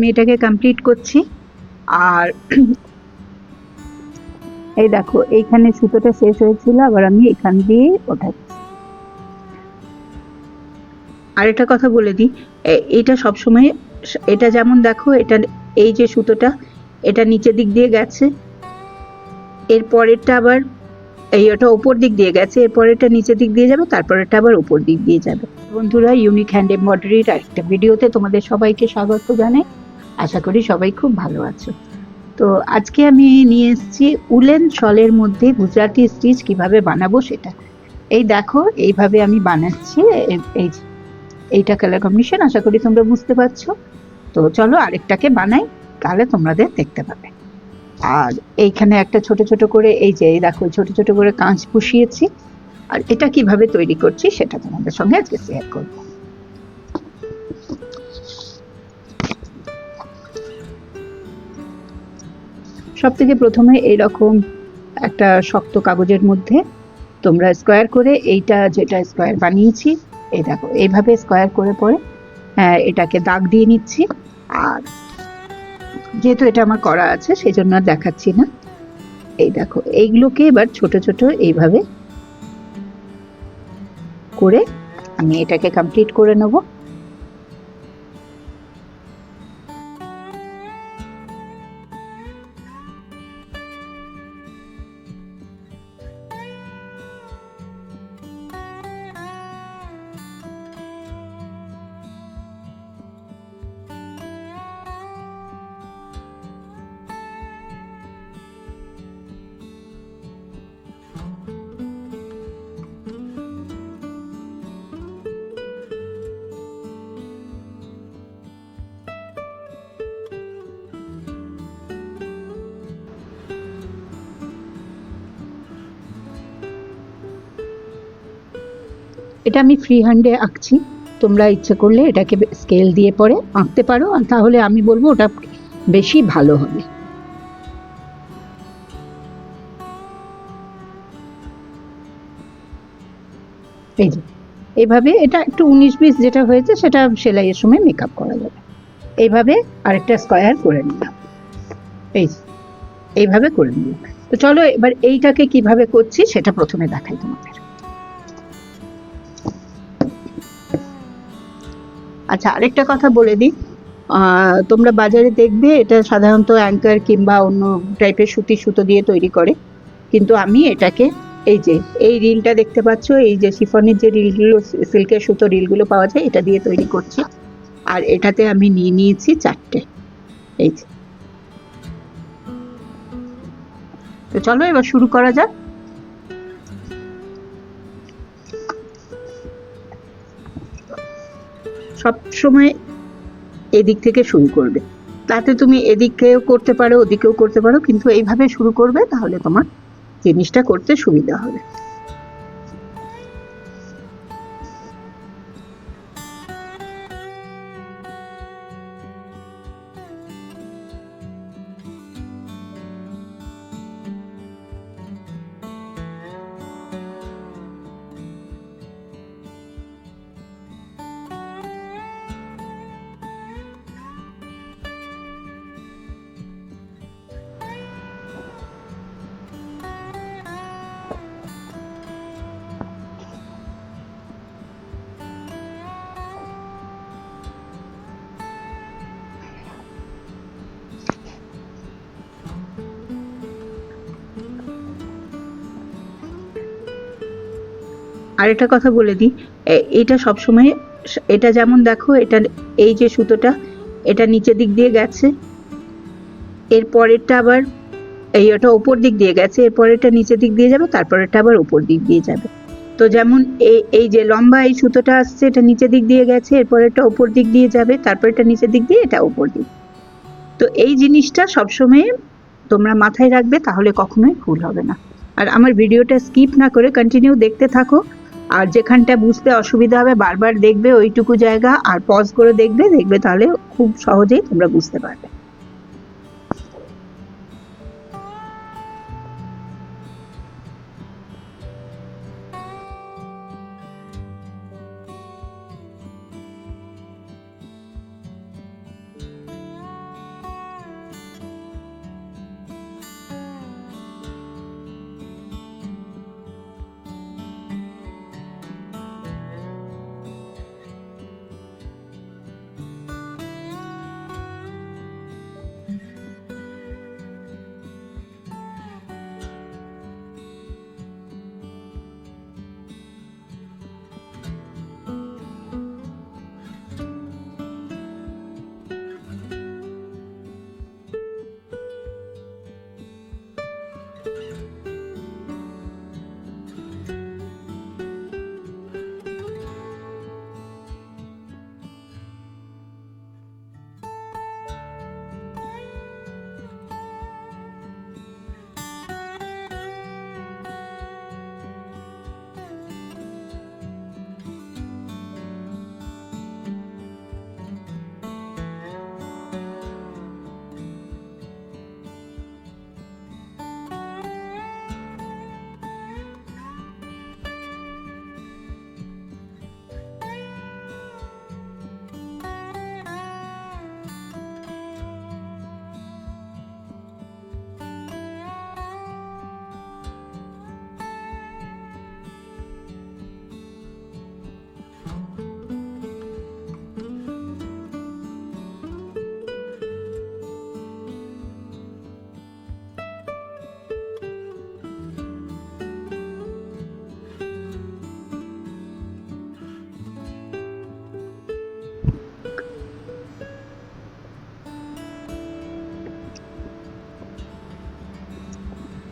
আমি এটাকে কমপ্লিট করছি। আর এই দেখো এইখানে সুতোটা শেষ হয়েছিল, আবার আমি এখান দিয়ে ওঠাচ্ছি। আর একটা কথা বলে দিই, এটা সবসময়, এটা যেমন দেখো, এটা এই যে সুতোটা এটা নিচের দিক দিয়ে গেছে, এর পরেরটা আবার ওটা উপর দিক দিয়ে গেছে, এরপরেরটা নিচের দিক দিয়ে যাবে, তারপরেরটা আবার উপর দিক দিয়ে যাবে। বন্ধুরা, ইউনিক হ্যান্ড এমব্রয়ডারির আরেকটা ভিডিওতে তোমাদের সবাইকে স্বাগত জানাই। আশা করি সবাই খুব ভালো আছো। তো আজকে আমি নিয়ে এসেছি উলেন শলের মধ্যে গুজরাটি স্টিচ কিভাবে বানাবো সেটা। এই দেখো এইভাবে আমি বানাচ্ছি। এই এইটা কালার কম্বিনেশন, আশা করি তোমরা বুঝতে পারছো। তো চলো আরেকটাকে বানাই, তাহলে তোমাদের দেখতে পাবে। আর এইখানে একটা ছোট ছোট করে এই যে দেখো ছোট ছোট করে কাঁচ বসিয়েছি। আর এটা কিভাবে তৈরি করছি সেটা তোমাদের সঙ্গে আজকে শেয়ার করব। সব থেকে প্রথমে এইরকম একটা শক্ত কাগজের মধ্যে তোমরা স্কোয়ার করে, এইটা যেটা স্কোয়ার বানিয়েছি এই দেখো এইভাবে স্কোয়ার করে পরে এটাকে দাগ দিয়ে নিচ্ছি। আর যেহেতু এটা আমার করা আছে সেই জন্য আর দেখাচ্ছি না। এই দেখো এইগুলোকে এবার ছোট ছোট এইভাবে করে আমি এটাকে কমপ্লিট করে নেব। এটা আমি ফ্রি হ্যান্ডে আঁকছি, তোমরা ইচ্ছে করলে এটাকে স্কেল দিয়ে পরে আঁকতে পারো, তাহলে আমি বলবো ওটা বেশি ভালো হবে। এই যে এইভাবে এটা একটু 19-20 যেটা হয়েছে সেটা সেলাইয়ের সময় মেকআপ করা যাবে। এইভাবে আরেকটা স্কোয়ার করে নিলাম, এইভাবে করে নিলাম। তো চলো এবার এইটাকে কিভাবে করছি সেটা প্রথমে দেখাই তোমাদের। আচ্ছা, আরেকটা কথা বলে দিই, তোমরা বাজারে দেখবে এটা সাধারণত অ্যাঙ্কার কিংবা অন্য টাইপের সুতির সুতো দিয়ে তৈরি করে, কিন্তু আমি এটাকে এই যে এই রিলটা দেখতে পাচ্ছ, এই যে শিফনের যে রিলগুলো, সিল্কের সুতো রিলগুলো পাওয়া যায়, এটা দিয়ে তৈরি করছি। আর এটাতে আমি নিয়ে নিয়েছি 4টে। এই যে, তো চলো এবার শুরু করা যাক। সব সময় এদিক থেকে শুরু করবে, তাতে তুমি এদিকেও করতে পারো ওদিকেও করতে পারো, কিন্তু এইভাবে শুরু করবে, তাহলে তোমার জিনিসটা করতে সুবিধা হবে। আরেকটা কথা বলে দিই, এটা সবসময়, এটা যেমন দেখো, এটা এই যে সুতোটা এটা নিচের দিক দিয়ে গেছে, এর পরেরটা আবার ওটা উপর দিক দিয়ে গেছে, এর পরেরটা নিচের দিক দিয়ে যাবে, তারপরেরটা আবার উপর দিক দিয়ে যাবে। তো যেমন এই যে লম্বা এই সুতোটা আসছে, এটা নিচের দিক দিয়ে গেছে, এরপরেরটা উপর দিক দিয়ে যাবে, তারপরেরটা নিচের দিক দিয়ে, এটা উপর দিক। তো এই জিনিসটা সবসময় তোমরা মাথায় রাখবে, তাহলে কখনোই ভুল হবে না। আর আমার ভিডিওটা স্কিপ না করে কন্টিনিউ দেখতে থাকো। আর যেখানটা বুঝতে অসুবিধা হবে বারবার দেখবে ওইটুকু জায়গা, আর পজ করে দেখবে, তাহলে খুব সহজেই তোমরা বুঝতে পারবে।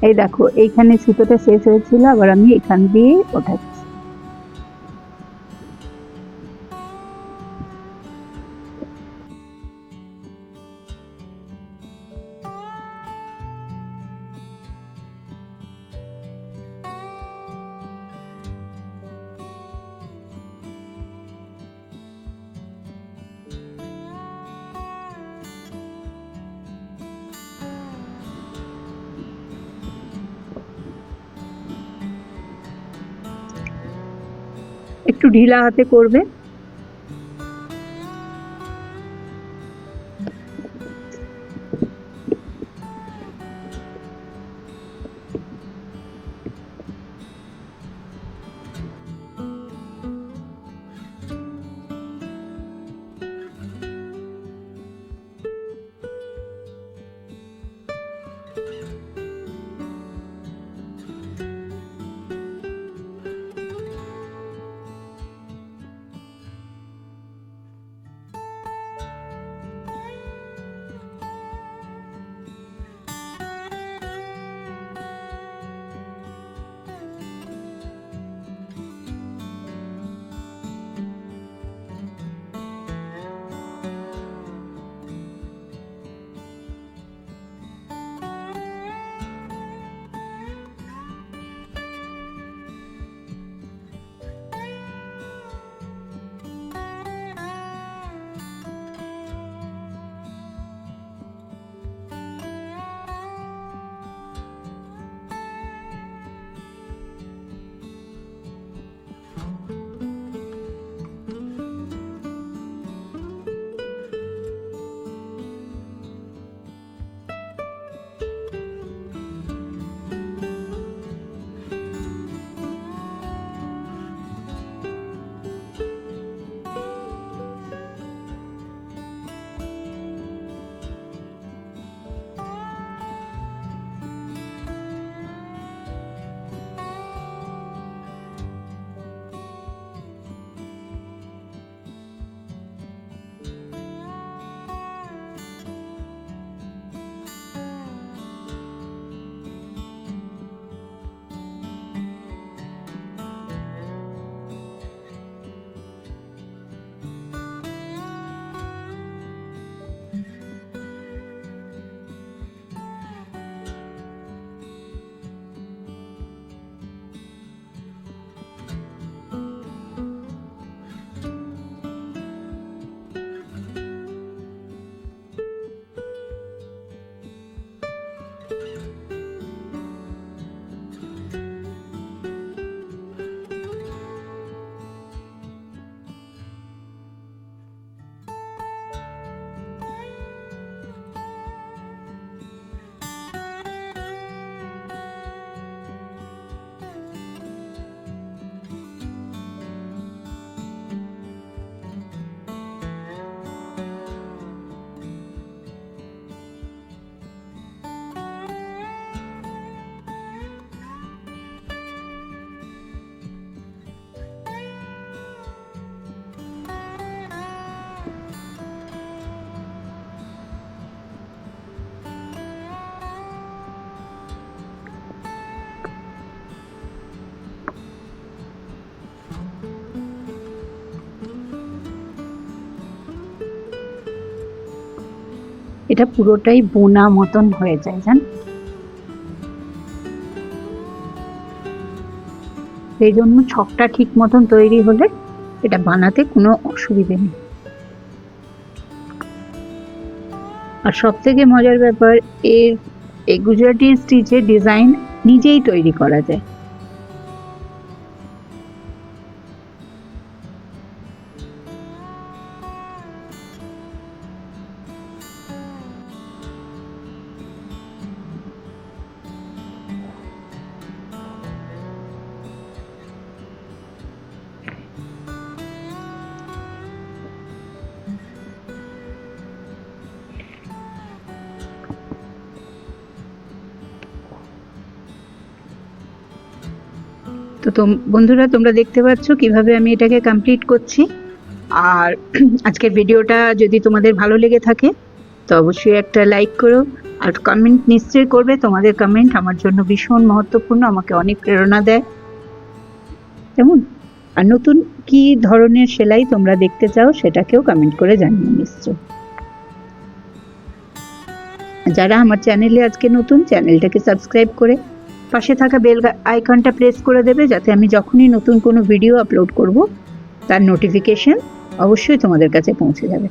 এই দেখো এইখানে সুতোটা শেষ হয়েছিল, আবার আমি এখান দিয়ে ওঠাচ্ছি। একটু ঢিলা হাতে করবে। এটা পুরোটাই বোনা মতন হয়ে যায়, জান। সেই জন্য ছকটা ঠিক মতন তৈরি হলে এটা বানাতে কোনো অসুবিধে নেই। আর সব থেকে মজার ব্যাপার, এই গুজরাটি স্টিচের ডিজাইন নিজেই তৈরি করা যায়। তো বন্ধুরা, তোমরা দেখতে পাচ্ছ কিভাবে আমি এটাকে কমপ্লিট করছি। আর আজকের ভিডিওটা যদি তোমাদের ভালো লেগে থাকে তো অবশ্যই একটা লাইক করো, আর কমেন্ট নিশ্চয়ই করবে, তোমাদের কমেন্ট আমার জন্য ভীষণ মহত্বপূর্ণ, আমাকে অনেক প্রেরণা দেয়। কেমন? আর নতুন কি ধরনের সেলাই তোমরা দেখতে চাও সেটাকেও কমেন্ট করে জানিও নিশ্চয়। যারা আমার চ্যানেলে আজকে নতুন, চ্যানেলটাকে সাবস্ক্রাইব করে পাশে থাকা বেল আইকনটা প্রেস করে দেবে, যাতে আমি যখনই নতুন কোনো ভিডিও আপলোড করব তার নোটিফিকেশন অবশ্যই তোমাদের কাছে পৌঁছে যাবে।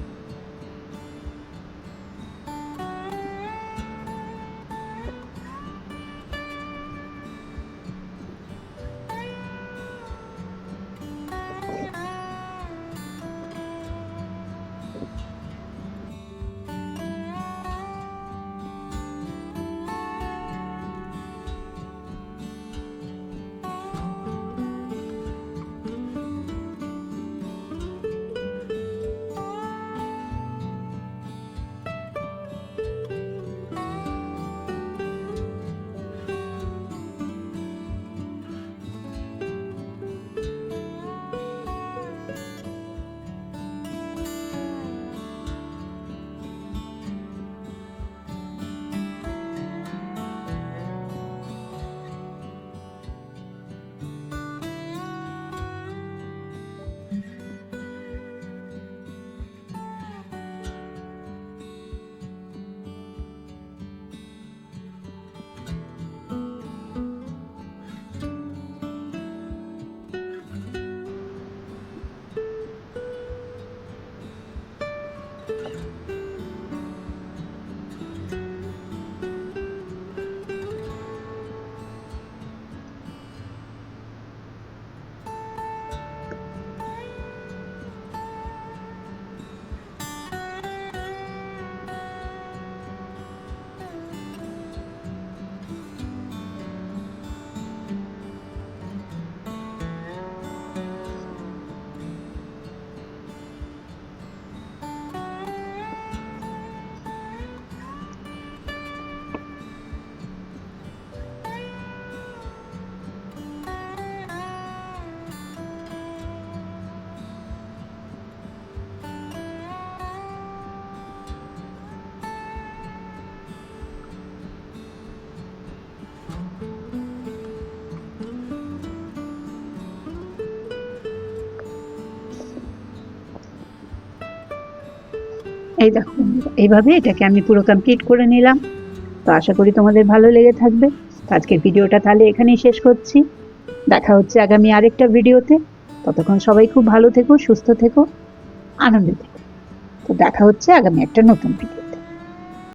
এই দেখো বন্ধুরা, এইভাবে এটাকে আমি পুরো কমপ্লিট করে নিলাম। তো আশা করি তোমাদের ভালো লেগে থাকবে। আজকের ভিডিওটা তাহলে এখানেই শেষ করছি। দেখা হচ্ছে আগামী আরেকটা ভিডিওতে। ততক্ষণ সবাই খুব ভালো থেকো, সুস্থ থেকো, আনন্দে থেকো। তো দেখা হচ্ছে আগামী একটা নতুন ভিডিও।